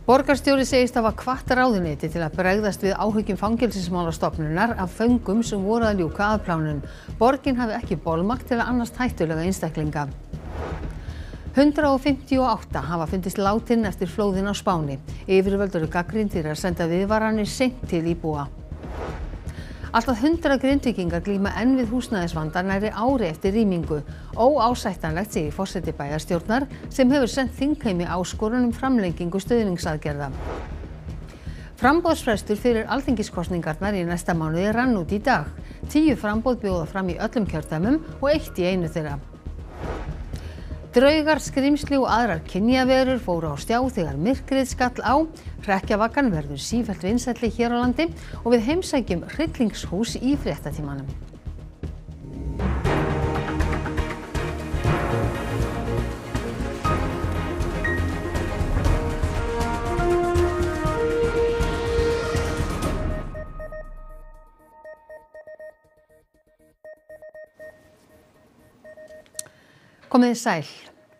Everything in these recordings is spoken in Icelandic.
Borgarstjóri segist hafa hvatt ráðuneyti til að bregðast við áhyggjum Fangelsismálastofnunar af föngum sem voru að ljúka afplánun. Borgin hafi ekki bolmagn til að annast hættulega einstaklinga. 158 hafa fundist látin eftir flóðin á Spáni. Yfirvöld eru gagnrýndir að senda viðvaranir seint til íbúa. Allt að 100 Grindvíkingar glíma enn við húsnæðisvanda nærri ári eftir rýmingu. Óásættanlegt segir forseti bæjarstjórnar sem hefur sent þingheimi áskorun framlengingu stuðningsaðgerða. Framboðsfrestur fyrir alþingiskosningarnar í næsta mánuði rann út í dag. 10 framboð bjóða fram í öllum kjördæmum og 1 í einu þeirra. Draugar, skrímsli og aðrar kynjaverur fóru á stjá þegar myrkrið skall á. Hrekkjavakan verður sífellt vinsælli hér á landi og við heimsækjum hryllingshús í fréttatímanum. Komiði sæl.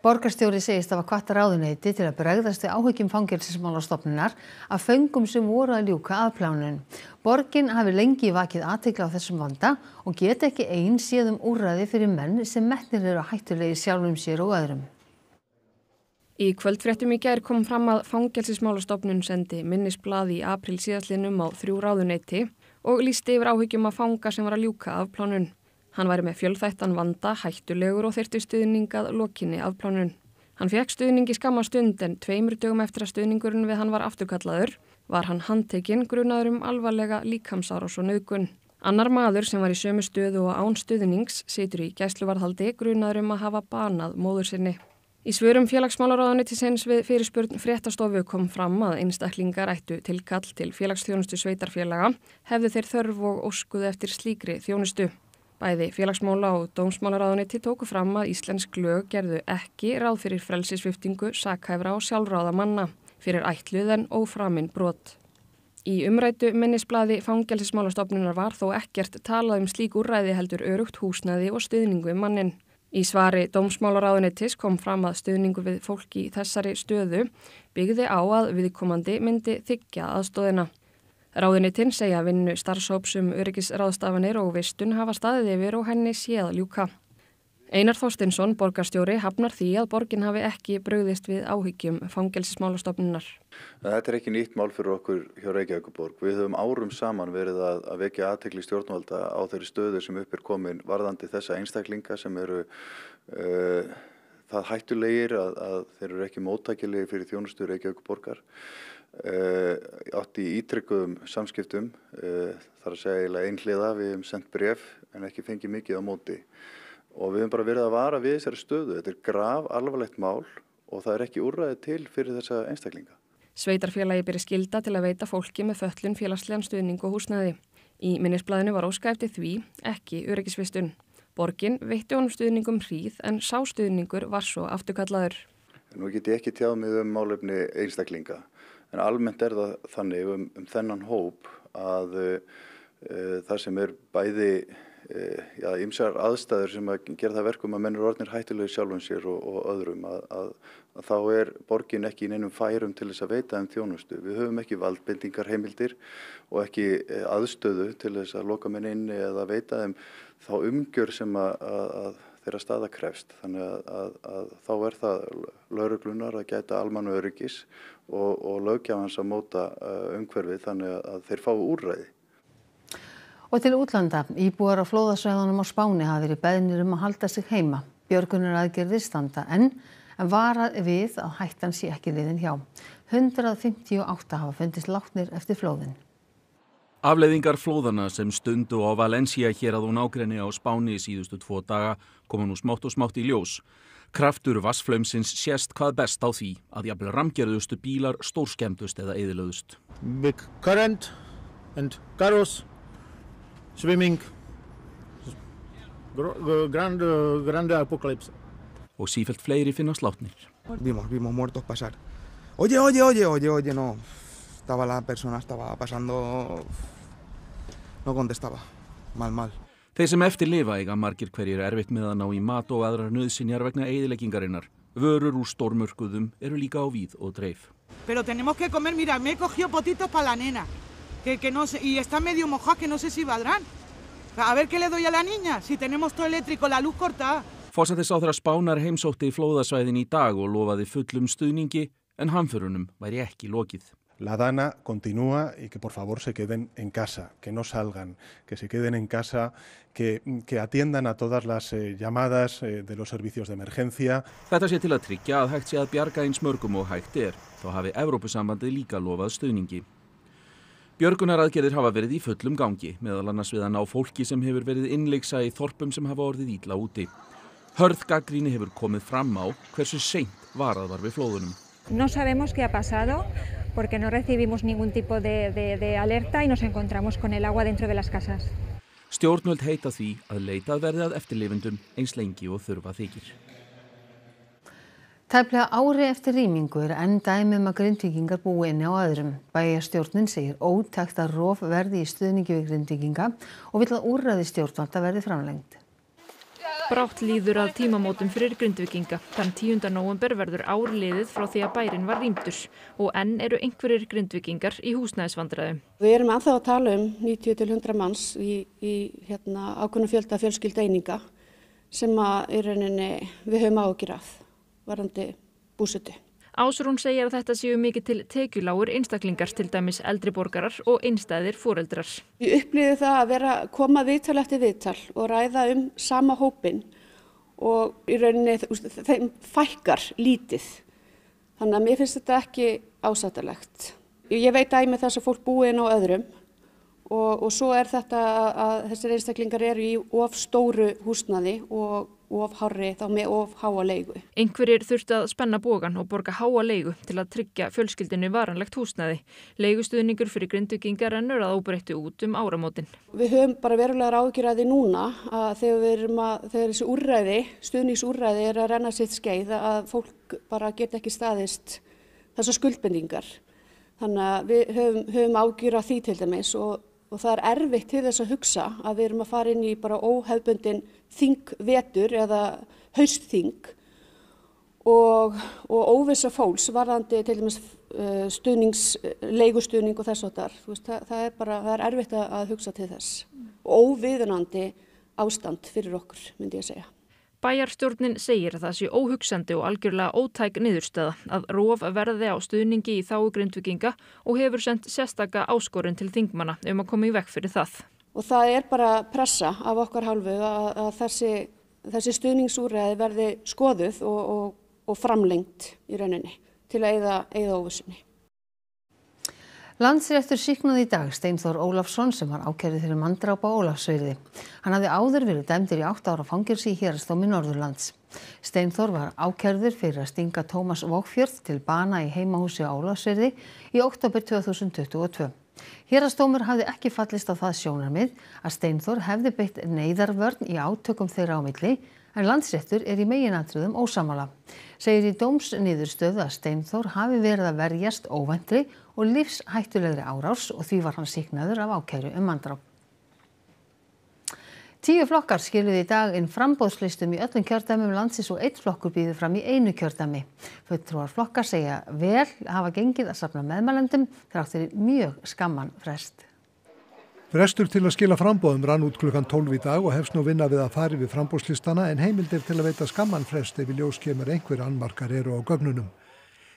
Borgarstjóri segist hafa hvatt ráðuneyti til að bregðast við áhyggjum Fangelsismálastofnunar af föngum sem voru að ljúka afplánun. Borgin hafi lengi vakið athygli á þessum vanda og geti ekki ein séð úrræði fyrir menn sem metnir eru hættulegir sjálfum sér og öðrum. Í kvöldfréttum í gær kom fram að Fangelsismálastofnun sendi minnisblað í apríl síðastliðnum á 3 ráðuneyti og lýsti yfir áhyggjum af fanga sem var að ljúka afplánun. Hann væri með fjölþættan vanda, hættulegur og þyrfti stuðning að lokinni afplánun. Hann fékk stuðning í skamma stund en 2 dögum eftir að stuðningurinn við hann var afturkallaður var hann handtekinn grunaður alvarlega líkamsárás og nauðgun. Annar maður sem var í sömu stöðu og án stuðnings situr í gæsluvarðhaldi grunaður að hafa banað móður sinni. Í svörum félagsmálaráðuneytisins við fyrirspurn fréttastofu kom fram að einstaklingar ættu tilkall til félagsþjónustu sveitarfélaga hefðu þeir þörf og óskuðu eftir slíkri þjónustu. Bæði félagsmála og dómsmálaráðuneyti tóku fram að íslensk lög gerðu ekki ráð fyrir frelsissviptingu sakhæfra og sjálfráða manna fyrir ætluð en óframin brot. Í umræddu minnisblaði Fangelsismálastofnunar var þó ekkert talað slík úrræði heldur örugt húsnæði og stuðningu við mannin. Í svari dómsmálaráðuneytis kom fram að stuðningu við fólk í þessari stöðu byggði á að viðkomandi myndi þiggja aðstoðina. Ráðuneytin segja vinnu starfshóps öryggisráðstafanir og vistun hafa staðið yfir og henni séð ljúka. Einar Þorsteinsson, borgarstjóri, hafnar því að borgin hafi ekki brugðist við áhyggjum Fangelsismálastofnunar. Þetta er ekki nýtt mál fyrir okkur hjá Reykjavíkurborg. Við höfum árum saman verið að vekja athygli stjórnvalda á þeirri stöðu sem upp komin varðandi þessa einstaklinga sem eru það hættulegir að þeir eru ekki móttækilegir fyrir þjónustu Reykjavíkurborgar. Átt í ítrekuðum samskiptum, þar að segja eiginlega einhliða, við hefum sendt bréf en ekki fengið mikið á móti og við hefum bara verið að vara við þessari stöðu. Þetta er graf alvarlegt mál og það er ekki úrræði til fyrir þessa einstaklinga. Sveitarfélagi beri skylda til að veita fólki með fötlun félagslegan stuðning og húsnæði. Í minnisblaðinu var óskað eftir því, ekki öryggisvistun. Borgin veitti honum stuðningum hríð en sá stuðningur var svo afturkallaður. Nú get ég ekki tjáð mig málefni einstaklinga. En almennt er það þannig þennan hóp að það sem er bæði ýmsar aðstæður sem að gera það verkum að menn eru orðnir hættulegir sjálfum sér og öðrum að þá er borgin ekki í neinum færum til þess að veita þjónustu. Við höfum ekki valdbindingarheimildir og ekki aðstöðu til þess að loka menn inni eða veita þeim þá umgjörð sem að þeirra staða krefst. Þannig að þá er það lögreglunar að gæta almannaöryggis og löggjafans að móta umhverfið þannig að þeir fái úrræði. Og til útlanda, íbúar á flóðasvæðunum á Spáni hafa verið beðnir að halda sig heima. Björgunaraðgerðir standa en varað við að hættan sé ekki liðin hjá. 158 hafa fundist látnir eftir flóðin. Afleiðingar flóðana sem stundu á Valencia hérað og nágrenni á Spáni síðustu 2 daga koma nú smátt og smátt í ljós. Kraftur vatnsflaumsins sést hvað best á því að jafnvel rammgerðustu bílar stórskemmdust eða eyðilögðust. Big current and carros swimming, grande apocalypse. Og sífellt fleiri finnast látnir. Vimos muertos pasar. Oye, no. La persona estaba pasando, no contestaba, mal. Þeir sem eftir lifa eiga margir hverjir erfitt með að ná í mat og aðrar nauðsynjar vegna eyðileggingarinnar Vörur úr stórmörkuðum eru líka á víð og dreif. Pero tenemos que comer, mira, me he cogido potitos para la nena, que no sé, y está medio mojada, que no sé si valdrán. A ver qué le doy a la niña, si tenemos todo eléctrico, la luz cortada. Forsætisráðherra Spánar heimsótti flóðasvæðin í dag og lofaði fullum stuðningi en hamförunum væri ekki lokið. La dana continúa y que por favor se queden en casa, que no salgan, que se queden en casa, que atiendan a todas las llamadas de los servicios de emergencia. Þetta sé til að tryggja að hægt sé að bjarga eins mörgum og hægt Þá hafi Evrópusambandið líka lofað stuðningi. Björgunaraðgerðir hafa verið í fullum gangi, meðal annars við að ná fólki sem hefur verið innlyksa í þorpum sem hafa orðið illa úti. Hörð gagnrýni hefur komið fram á hversu seint varað var við flóðunum. No sabemos qué ha pasado porque no recibimos ningún tipo de alerta y nos encontramos con el agua dentro de las casas. Stjórnvöld heita því að leitað verði að eftirlifendum eins lengi og þurfa þykir. Tæplega ári eftir rýmingu enn dæmi að Grindvíkingar búi inni á öðrum. Bæjarstjórnin segir ótækt að rof verði í stuðningi við Grindvíkinga og vill að úrræði stjórnvalda verði framlengt. Brátt líður að tímamótum fyrir Grindvíkinga. Þann 10. nóvember verður ár liðið frá því að bærinn var rýmdur og enn eru einhverjir Grindvíkingar í húsnæðisvandræðum. Við erum ennþá að tala 90 til 100 manns í ákveðnum fjölda fjölskyldaeininga sem í rauninni við höfum áhyggjur af varðandi búsetu. Ásrún segir að þetta séu mikið til tekjulágir einstaklingar, til dæmis eldri borgarar og einstæðir foreldrar. Ég upplifði það að koma viðtal eftir viðtal og ræða sama hópinn og í rauninni þeim fækkar lítið. Þannig að mér finnst þetta ekki ásættanlegt. Ég veit með þess að fólk búi inn á öðrum og svo þetta að þessir einstaklingar eru í of stóru húsnæði og of hárri, þá með of háa leigu. Einhverjir þurftu að spenna bogann og borga háa leigu til að tryggja fjölskyldinu varanlegt húsnæði. Leigustuðningur fyrir Grindvíkinga rennur að óbreyttu út áramótin. Við höfum bara verulegar áhyggjur af því núna að þegar þessi úrræði, stuðningsúrræði að renna sitt skeið að fólk bara get ekki staðist þessar skuldbindingar. Þannig að við höfum áhyggjur af því til dæmis og það erfitt til þess að hugsa að við erum að fara inn í bara óhefbundin þingvetur eða haustþing og óvissa fólks varðandi til dæmis leigustuðning og þess háttar. Það er erfitt að hugsa til þess. Óviðunandi ástand fyrir okkur, myndi ég segja. Bæjarstjórnin segir að það sé óhugsandi og algjörlega ótæk niðurstaða að rof verði á stuðningi í þágu Grindvíkinga og hefur sent sérstaka áskorun til þingmanna að koma í veg fyrir það. Og það er bara pressa af okkar hálfu að þessi stuðningsúrræði verði skoðuð og framlengt í rauninni til að eyða óvissunni. Landsréttur sýknaði í dag Steinþór Ólafsson sem var ákærður fyrir manndráp á Ólafsfirði. Hann hafði áður verið dæmdur í 8 ára fangelsi í Héraðsdómi Norðurlands. Steinþór var ákærður fyrir að stinga Tómas Vogfjörð til bana í heimahúsi á Ólafsfirði í október 2022. Héraðsdómur hafði ekki fallist á það sjónarmið að Steinþór hefði beitt neyðarvörn í átökum þeirra á milli, en Landsréttur í meginatriðum ósammála. Segir í dómsniðurstöðu að Steinþór hafi verið að verjast óvæntri og lífshættulegri árás og því var hann sýknaður af ákæru manndráp. 10 flokkar skiluðu í dag inn framboðslistum í öllum kjördæmum landsins og 1 flokkur býður fram í einu kjördæmi. Fulltrúar flokkar segja vel hafa gengið að safna meðmælendum þrátt fyrir mjög skamman frest. Frestur til að skila framboðum rann út klukkan 12 í dag og hefst nú vinna við að fara yfir framboðslistana en heimildir til að veita skamman frest ef í ljós kemur einhver annmarkar eru á gögnunum.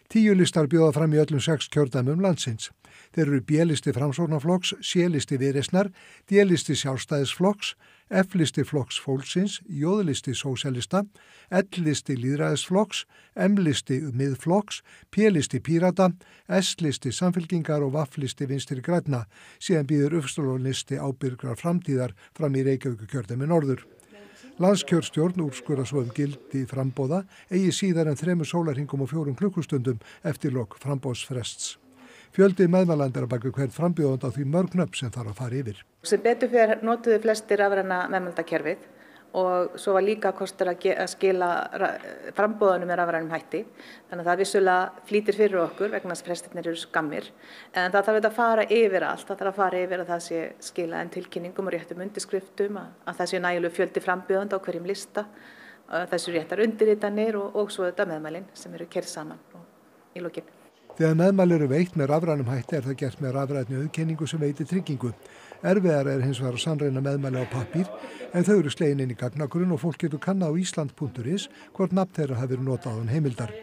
10 listar bjóða fram í öllum 6 kjördæmum landsins. Þeir eru B-listi Framsóknarflokks, C-listi Viðreisnar, D-listi Sjálfstæðisflokks, F-listi Flokks Fólksins, J-listi Sósíalista, L-listi Lýðræðisflokks, M-listi Miðflokks, P-listi Pírata, S-listi Samfylkingar og V-listi Vinstri grænna. Síðan býður uppstólunlisti Ábyrgrar framtíðar fram í Reykjavíkurkjördæmi norður. Landskjörstjórn úrskurðar svo gildi framboða eigi síðar en 3 sólarhringum og 4 klukkustundum eftir lok framboðsfrests. Fjöldi meðmælenda baki hvern frambjóðanda á því mörg nöfn sem þarf að fara yfir. Sem betur fyrir notuðu flestir rafræna meðmældakerfið og svo var líka kostur að skila frambóðunum með rafrænum hætti. Þannig að það vissulega flýtir fyrir okkur vegna þess að frestirnir eru skammir. En það þarf að fara yfir allt. Það þarf að fara yfir að það sé skila en tilkynningum og réttum undirskriftum, að það sé nægilegur fjöldi frambjóðanda á hverjum lista þessu réttar undirritanir og svo þetta meðmælin sem eru keyrð saman í lokin. Þegar meðmæli eru veitt með rafrænum hætti það gert með rafrænni auðkenningu sem veitir tryggingu. Erfiðara hins vegar að sannreyna meðmæli á pappír en þau eru slegin inn í gagnagrunn og fólk getur kannað á island.is hvort nafn þeirra hafi verið notað án heimildar.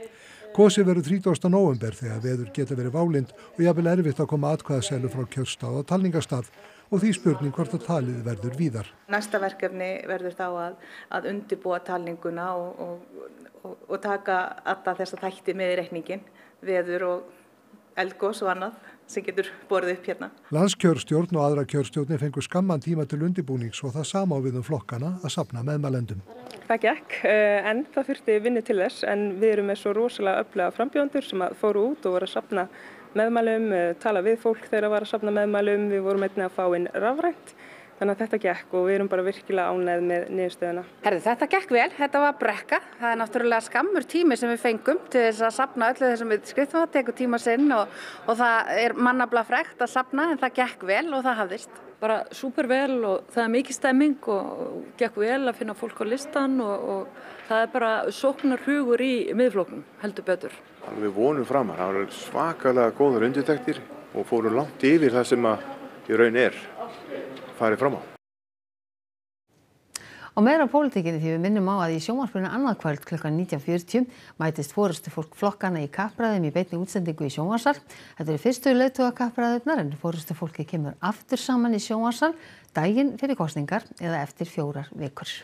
Kosið verður 30. nóvember þegar veður geta verið válynd og jafnvel erfitt að koma atkvæðaseðlum frá kjörstað og talningarstað og því spurning hvort að talið verður víðar. Næsta verkefni verður þá að undirbúa talninguna og taka alla þessa þætti með í reikningin, veður og eldgos og annað sem getur borið upp hérna. Landskjörstjórn og aðra kjörstjórnir fengu skamman tíma til undirbúnings og það sama á við flokkana að safna meðmælendum. Það gekk en það þurfti vinnu til þess en við erum með svo rosalega öfluga frambjóðendur sem fóru út og voru að safna meðmælum, tala við fólk þegar var að safna meðmælum, við vorum einnig að fá inn rafrænt. Þannig að þetta gekk og við erum bara virkilega ánægð með niðurstöðuna. Þetta gekk vel, þetta var brekka. Það er náttúrulega skammur tími sem við fengum til þess að safna öllu þessum við skriftum það, tekur tíma sinn og það er mannafla frekt að safna en það gekk vel og það hafðist. Bara súper vel og það er mikið stemming og gekk vel að finna fólk á listan og það er bara sóknarhugur í miðflokknum, heldur betur. Við vonum framar, það var svakalega góðar undirtektir og fórum langt yfir það sem í raun farið fram á. Og meira pólitíkinni því við minnum á að í sjónvarpinu annað kvöld klukkan 19:40 mætist forystufólk flokkana í kappræðum í beinni útsendingu í sjónvarpssal. Þetta eru fyrstu leiðtogakappræðurnar en forystufólki kemur aftur saman í sjónvarpssal daginn fyrir kosningar eða eftir 4 vikur.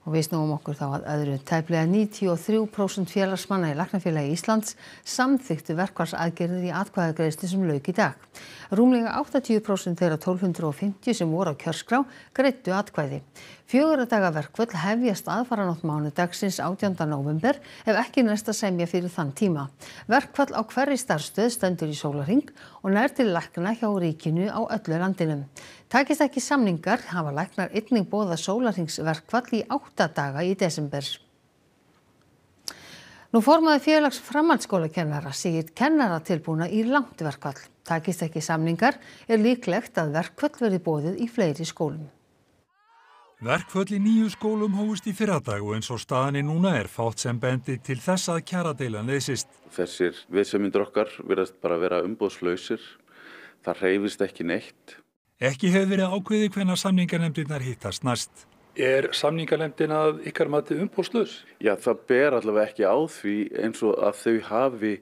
Og við snúum okkur þá að öðru. Tæplega 93% félagsmanna í Læknafélagi Íslands samþykktu verkfallsaðgerðir í atkvæðagreiðslu sem lauk í dag. Rúmlega 80% þeirra 1250 sem voru á kjörskrá greiddu atkvæði. 4 daga verkföll hefjast aðfaranótt mánudagsins 18. nóvember ef ekki næst að semja fyrir þann tíma. Verkfall á hverri starfsstöð stendur í sólarhring og nær til lækna hjá ríkinu á öllu landinu. Takist ekki samningar hafa læknar einnig boðað sólarhringsverkfall í 8 daga í desember. Nú formaður félags framhaldsskólakennara segir kennara tilbúna í langt verkfall. Takist ekki samningar líklegt að verkfall verði boðið í fleiri skólum. Verkföll í 9 skólum hófust í fyrradag og eins og staðan núna fátt sem bendir til þess að kjaradeilan leysist. Þessir viðsemjendur okkar virðast bara vera umboðslausir. Það hreyfist ekki neitt. Ekki hefur verið ákveðið hvenær samninganefndirnar hittast næst. Samninganefndin að ykkar mati umboðslaus? Já, það ber allavega ekki á því eins og að þau hafi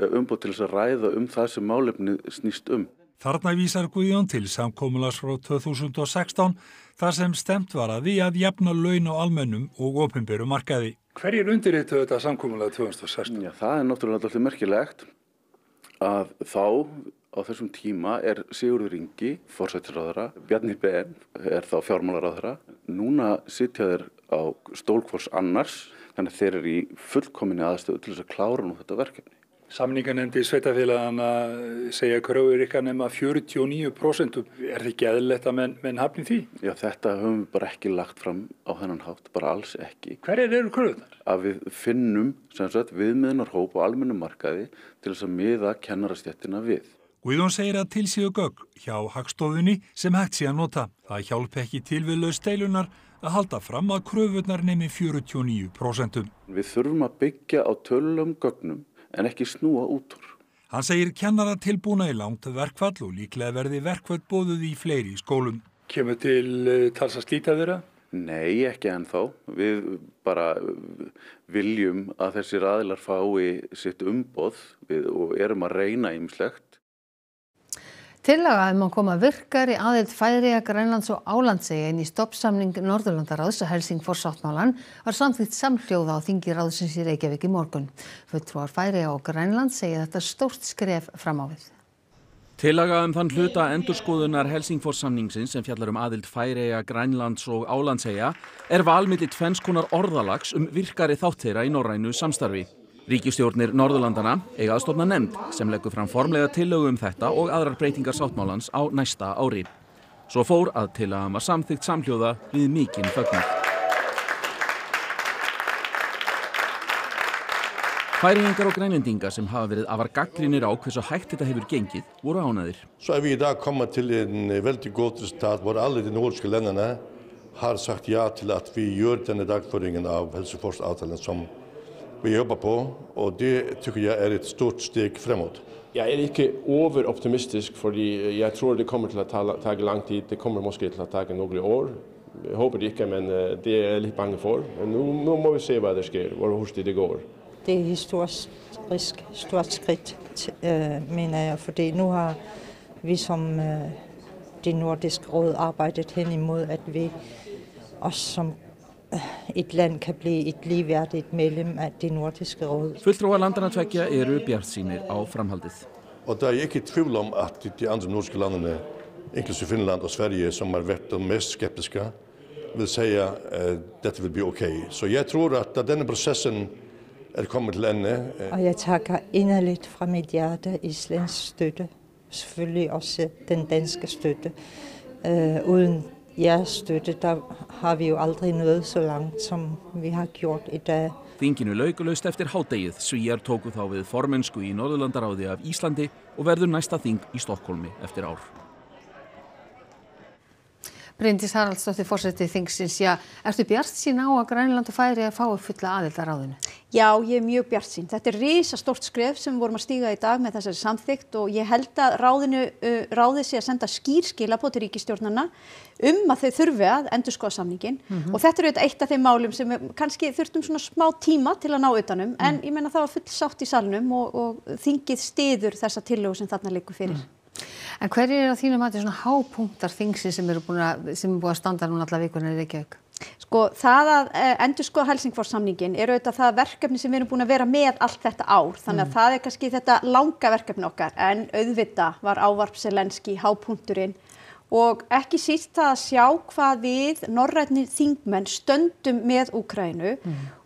umboð til þess að ræða það sem málefnið snýst Þarna vísar Guðjón til samkomulags frá 2016 þar sem stemt var að því að jafna laun á almennum og opinberum markaði. Hverjir undirrituðu þetta samkomulag 2016? Já, það náttúrulega alltaf merkilegt að þá á þessum tíma Sigurður Ingi, forsætisráðherra, Bjarni Ben þá fjármálaráðherra. Núna sitja þeir á stól hvors annars, þannig að þeir eru í fullkominni aðstöðu til þess að klára nú þetta verkefni. Samninganefndir sveitarfélagana segja kröfur ykkar nema 49%. Það ekki eðlilegt að menn hafni því? Já, þetta höfum við bara ekki lagt fram á þennan hátt, bara alls ekki. Hverjar eru kröfurnar? Að við finnum viðmiðunarhóp á almennum markaði til þess að miða kennarastéttina við. Guðjón segir að til séu gögn hjá Hagstofunni sem hægt sé að nota. Það hjálpi ekki til við laus deilunar að halda fram að kröfurnar nemi 49%. Við þurfum að byggja á tölulegum gögnum en ekki snúa út úr. Hann segir kennara tilbúna í langt verkfall og líklega verði verkfall boðuð í fleiri skólum. Kemur til tals að slíta þeirra? Nei, ekki ennþá. Við bara viljum að þessir aðilar fái sitt umboð og erum að reyna ýmislegt. Tillaga að koma virkari aðild Færeyja, Grænlands og Álandseyja inn í stoppsamning Norðurlandaráðs og Helsingfors-sáttmálann var samþykkt samhljóða á þingi ráðsins í Reykjavík í morgun. Fulltrúar Færeyja og Grænlands segja þetta stórt skref fram á við. Tillaga þann hluta endurskoðunar Helsingfors-samningsins sem fjallar aðild Færeyja, Grænlands og Álandseyja val milli tvenns konar orðalags virkari þátt þeirra í norrænu samstarfi. Ríkisstjórnir Norðurlandana eiga að stofna nefnd sem leggur fram formlega tillögu þetta og aðrar breytingar sáttmálans á næsta ári. Svo fór að tillagan var samþykkt samhljóða við mikinn fögnuð. Færeyingar og grænlendingar sem hafa verið afar gagnrýnir á hversu hægt þetta hefur gengið voru ánægðir. Så vi i dag kommet til en veldig god resultat hvor alle de nordiske landene har sagt ja till att vi gör den dagföringen av hälsoforsavtalen som vi jobbar på, och det tycker jag är ett stort steg framåt. Jag är inte överoptimistisk, för jag tror det kommer till att ta lång tid. Det kommer måske till att ta några år. Jag hoppas inte, men det är jag lite bange för. Men nu må vi se vad det sker, hur hurtigt det går. Det är historiskt stort skritt, menar jag, för nu har vi som det nordiska råd arbetat hen imod att vi också som ett land kan bli ett livvärdigt medlem av det nordiska rådet. Fulltrúar landanna tveggja eru bjartsýnir á framhaldið. Och det är inte tvivl om att de andra nordiska länderna, inklusive Finland och Sverige, som har varit de mest skeptiska, vill säga att detta vill bli okej. Så jag tror att denna processen är kommit till ände. Och jag tackar innerligt från mitt hjärta Islands stöd, selvfølgelig också den danska stöd. Uden jeres støtte, der har vi jo aldrig nået så langt, som vi har gjort i dag. Þinginu lauk laust eftir hádegið. Svíar tóku þá við formennsku í Norðurlandaráði af Íslandi og verður næsta þing í Stokkólmi eftir ár. Bryndís Haraldsdóttir, forseti þingsins. Já, ertu bjartsýn á að Grænland og Færeyjar að fái fulla aðild að ráðinu? Já, ég er mjög bjartsýn. Þetta er risastórt skref sem við vorum að stíga í dag með þessari samþykkt og ég held að ráðið sé að senda skýr skilaboð til ríkisstjórnanna að þau þurfi að endurskoða samninginn. Og þetta er auðvitað eitt af þeim málum sem við kannski þurftum svona smá tíma til að ná utanum, en ég meina það var full sátt í salnum og þingið styður þessa tillögu sem þarna liggur fyrir. En hverjir eru að þínu mati svona hápunktar þingsins sem er búið að standa núna alla vikuna í Reykjavík? Sko, það að endurskoða Helsingfors-samninginn er auðvitað það verkefni sem við erum búin að vera með allt þetta ár. Þannig að það er kannski þetta langa verkefni okkar, en auðvitað var ávarp Zelenský hápunkturinn og ekki síst það að sjá hvað við norrænir þingmenn stöndum með Úkraínu.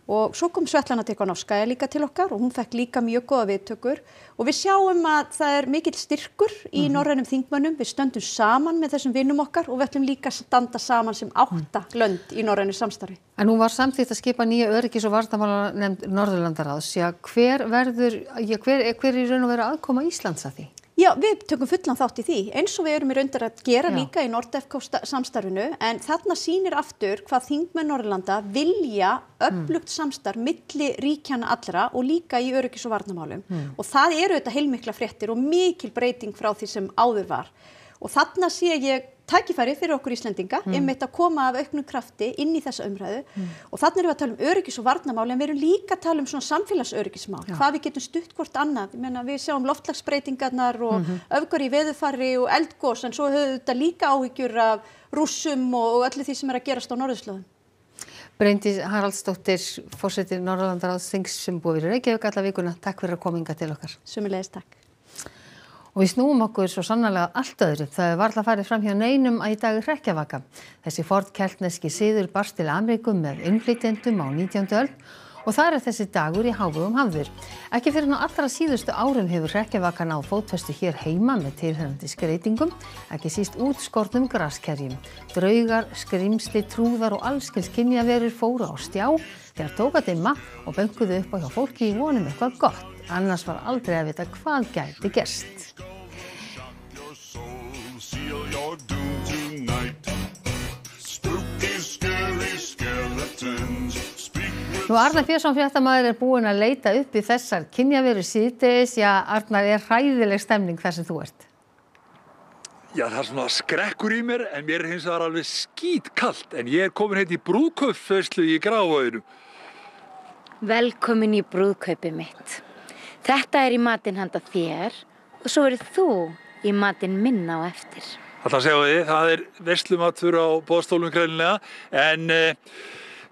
Og svo kom Svetlana Tikhanovskaja líka til okkar og hún fekk líka mjög góða viðtökur og við sjáum að það er mikill styrkur í norrænum þingmönnum. Við stöndum saman með þessum vinnum okkar og við ætlum líka að standa saman sem 8 lönd í norrænu samstarfi. En nú var samþykkt að skipa nýja öryggis- og varnarmálanefnd Norðurlandaráðs. Já, hver er í raun og veru aðkoma Íslands að því? Já, við tökum fullan þátt í því, eins og við erum í reyndar að gera líka í NORDEFCO samstarfinu, en þarna sýnir aftur hvað þingmenn Norðurlanda vilja öflugt samstarf milli ríkjanna allra og líka í öryggis- og varnarmálum. Og það eru þetta heilmikla fréttir og mikil breyting frá því sem áður var. Og þarna sé ég tækifæri fyrir okkur Íslendinga, einmitt að koma af auknum krafti inn í þessa umræðu. Og þarna erum við að tala öryggis- og varnarmál, en við erum líka að tala svona samfélagsöryggismál, hvað við getum stutt hvort annað. Ég meina, við sjáum loftslagsbreytingarnar og öfgar í veðurfari og eldgos, en svo höfum þetta líka áhyggjur af Rússum og öllu því sem að gerast á norðurslóðum. Bryndís Haraldsdóttir, forseti Norðurlandaráðsþings sem búið í Reykjavík alla vikuna. Takk fyrir að koma hingað til okkar. Sömuleiðis, takk. Og við snúum okkur svo sannarlega allt öðru. Það er varla farið fram hjá neinum að í dag er hrekkjavaka. Þessi fornkeltneski siður barst til Ameríku með innflytjendum á 19. öld og þar er þessi dagur í hávegum hafður. Ekki fyrir ná allra síðustu árum hefur hrekkjavakan á fótfestu hér heima með tilheyrandi skreytingum, ekki síst útskornum graskerjum. Draugar, skrimsli, trúðar og allskyns kynjaverur fóru á stjá þegar tók að dimma og bönkuðu upp á hjá fólki í vonum eitthvað gott. Annars var aldrei að vita hvað gæti gerst. Nú Arnar Björnsson fréttamaður er búinn að leita upp í þessar kynjaverur síðdegis. Já, Arnar, er hræðileg stemning þar sem þú ert? Já, það er svona skrekkur í mér, en mér er hins vegar alveg skítkalt, en ég er komin heit í brúðkaupsveislu í Grafarvoginum. Velkomin í brúðkaupið mitt. Þetta er í matinn handa þér og svo verður þú í matinn minn á eftir. Þetta séu þið, það er veislumatur á boðstólum greinilega, en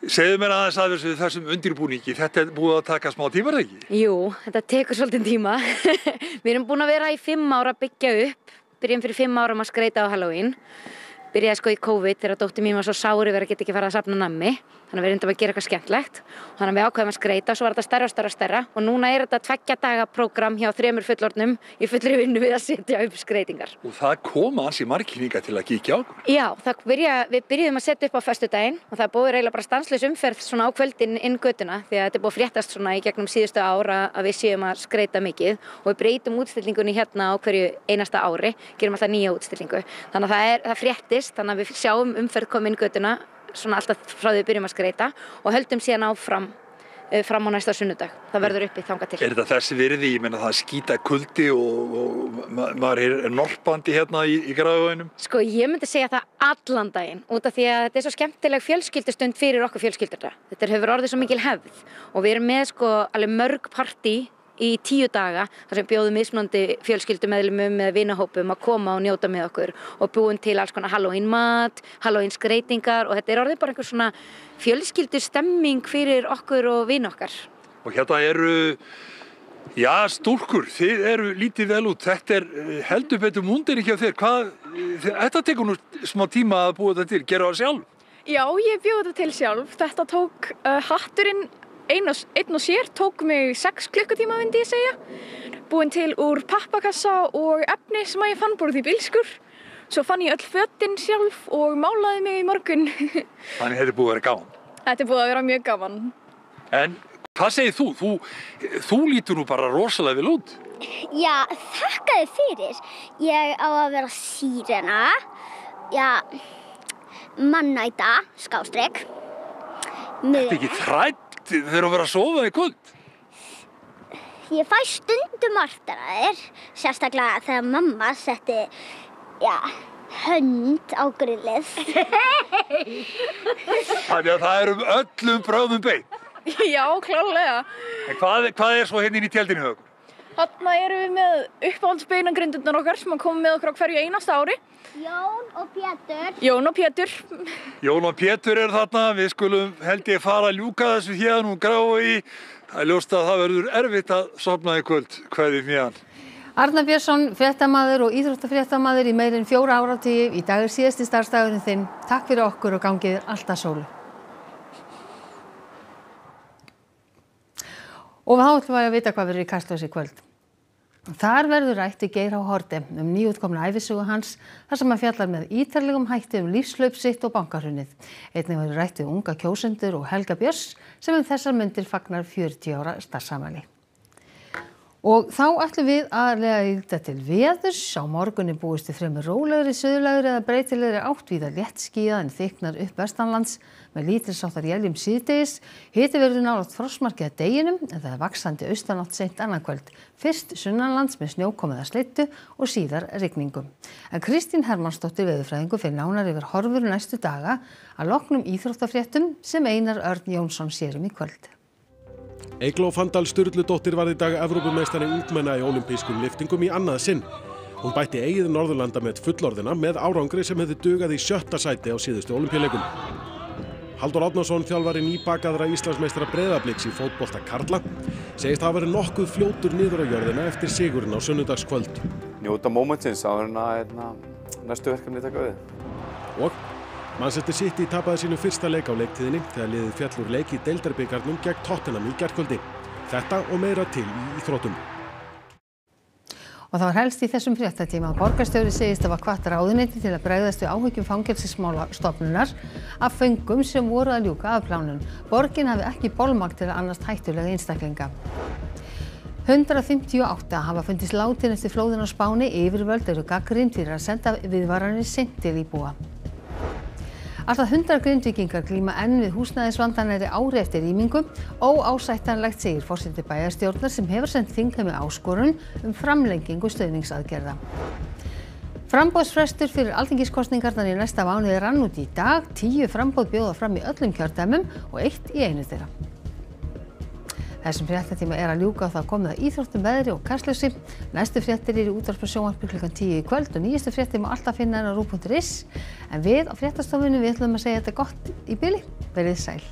segðu mér aðeins að þessum undirbúningi, þetta er búið að taka smá tíma, ekki? Jú, þetta tekur svolítið tíma. Við erum búin að vera í 5 ára að byggja upp, byrjum fyrir 5 árum að skreyta á Halloween. Byrjaði sko í COVID þegar dóttir mín var svo sári verið að geta ekki fara að safna nammi. Þannig að við reyndum að gera eitthvað skemmtlegt. Og þannig að við ákveðum að skreyta og svo var þetta stærra og stærra. Og núna er þetta 2 daga prógram hjá 3 fullorðnum í fullri vinnu við að setja upp skreytingar. Og það koma ansi margir hingað til að kíkja á okkur. Já, við byrjuðum að setja upp á föstudaginn og það er búið eiginlega bara stanslaus umferð svona á kvöldin inn götuna því að þetta er búið að fréttast svona í gegnum síðustu ár að við séum að skreyta mikið og við breytum útstillingunni hérna á hverju einasta ári, gerum alltaf nýja útstillingu. Þannig að það fréttist, þannig að við sjáum umferð koma inn götuna svona alltaf frá því við byrjum að skreita og höldum síðan áfram fram á næsta sunnudag. Það verður uppi þangað til. Þetta þessi virði? Ég meina það skýta kuldi og maður er norpandi hérna í Grafarvoginum? Sko, ég myndi segja það allan daginn út af því að þetta svo skemmtileg fjölskyldustund fyrir okkur fjölskyldurna. Þetta hefur orðið svo mikil hefð og við erum með sko alveg mörg partí í 10 daga þar sem bjóðum mismunandi fjölskyldumeðlimum með vinahópum að koma og njóta með okkur og búum til alls konar Halloween mat, Halloween skreytingar og þetta orðið bara einhver svona fjölskyldustemming fyrir okkur og vini okkar. Og hérna eru, já, stúlkur, þið eru lítið vel út, þetta heldur betur múndir ekki á þér, þetta tekur nú smá tíma að búa þetta til, gera það sjálf? Já, ég bjóði þetta til sjálf, þetta tók hatturinn einn og sér tók mig 6 klukkutíma myndi ég segja. Búin til úr pappakassa og efni sem ég fann borð í bílskur. Svo fann ég öll fötin sjálf og málaði mig í morgun. Þannig þetta er búið að vera gaman? Þetta er búið að vera mjög gaman. En hvað segir þú? Þú lítur nú bara rosalega vel út. Já, þakka þér fyrir. Ég á að vera sírena. Já, mannæta, skástrek. Þetta er ekki þrætt? Þið þurfum að vera að sofa í kvöld. Ég fæ stundum artaraðir, sérstaklega þegar mamma setti, hönd á grillið. Þannig að það er öllum bröðum beint. Já, klárlega. En hvað er svo hérna inn í tjaldinu hjá okkur? Þarna erum við með uppáhaldsbeinagrindurnar okkar sem koma með okkur á hverju einasta ári. Jón og Pétur. Jón og Pétur er þarna, við skulum held ég fara að ljúka þessu hérna úr Grafarvogi. Það er ljóst að það verður erfitt að sofna í kvöld, kveðjum héðan. Arnar Björnsson, fréttamaður og íþróttafréttamaður í meira en 4 áratugi. Í dag er síðasti starfsdagurinn þinn. Takk fyrir okkur og gangið þér alltaf sólu. Og þá ætlum við að vita hvað verður í Kastljósi í kvöld. Þar verður rætt Geir H. Haarde nýútkomna ævisögu hans þar sem hann fjallar með ítarlegum hætti lífshlaup sitt og bankahrunið. Einnig verður rætt við unga kjósendur og Helga Björns sem þessar mundir fagnar 40 ára starfsafmæli. Og þá ætlum við að líta til veðurs. Á morgun búist við fremur rólegri suðlægri eða breytilegri átt víða léttskýjað en þykknar upp vestanlands með lítilsháttar éljum síðdegis. Hiti verður nálægt frostmarki að deginum en það er vaxandi austanátt seint annað kvöld. Fyrst sunnanlands með snjókomu eða slyddu og síðar rigningu. En Kristín Hermannsdóttir veðurfræðingur fer nánar yfir horfur næstu daga að loknum íþróttafréttum sem Einar Örn Jónsson sér í kvöld. Eygló Fandal Sturludóttir varð í dag Evrópumeistari ungmenna í ólympískum lyftingum í annað sinn. Hún bætti eigið Norðurlanda með fullorðina með árangri sem hefði dugað í 7. sæti á síðustu ólympíuleikum. Halldór Árnason, þjálfari nýbakaðra Íslandsmeistara Breiðabliks í fótbolta karla, segist hafa verið nokkuð fljótur niður á jörðina eftir sigurinn á sunnudagskvöld. Njóta mómentsins áður en að næstu verkefni taka við. Og Manchester City tapaði sínu fyrsta leik á leiktíðinni þegar liðið féll úr leik í deildarbikarnum gegn Tottenham í gærkvöldi. Þetta og meira til í íþróttum. Og það var helst í þessum fréttatíma að borgarstjóri segist hafa hvatt ráðuneyti til að bregðast við áhyggjum Fangelsismálastofnunar af föngum sem voru að ljúka af plánun. Borgin hafi ekki bolmagn til að annast hættulega einstaklinga. 158 hafa fundist látin eftir flóðin á Spáni. Yfirvöld eru gagnrýnd fyrir að senda viðvaranir seint til íbúa. Alltaf 100 Grindvíkingar glíma enn við húsnæðisvanda nærri ári eftir rýmingu. Óásættanlegt segir forseti bæjarstjórnar sem hefur sent þingheimi áskorun framlengingu stuðningsaðgerða. Framboðsfrestur fyrir alþingiskosningarnar í næsta mánuði rann út í dag. 10 framboð bjóða fram í öllum kjördæmum og 1 í einu þeirra. Þessum fréttatíma er að ljúka og það komið að íþróttum, veðri og Kastljósi. Næstu fréttir eru í útvarpi og sjónvarpi klukkan 10 í kvöld og nýjustu fréttir má alltaf finna á RÚV.is. En við á fréttastofunni ætlum að segja þetta gott í bili. Verið sæl.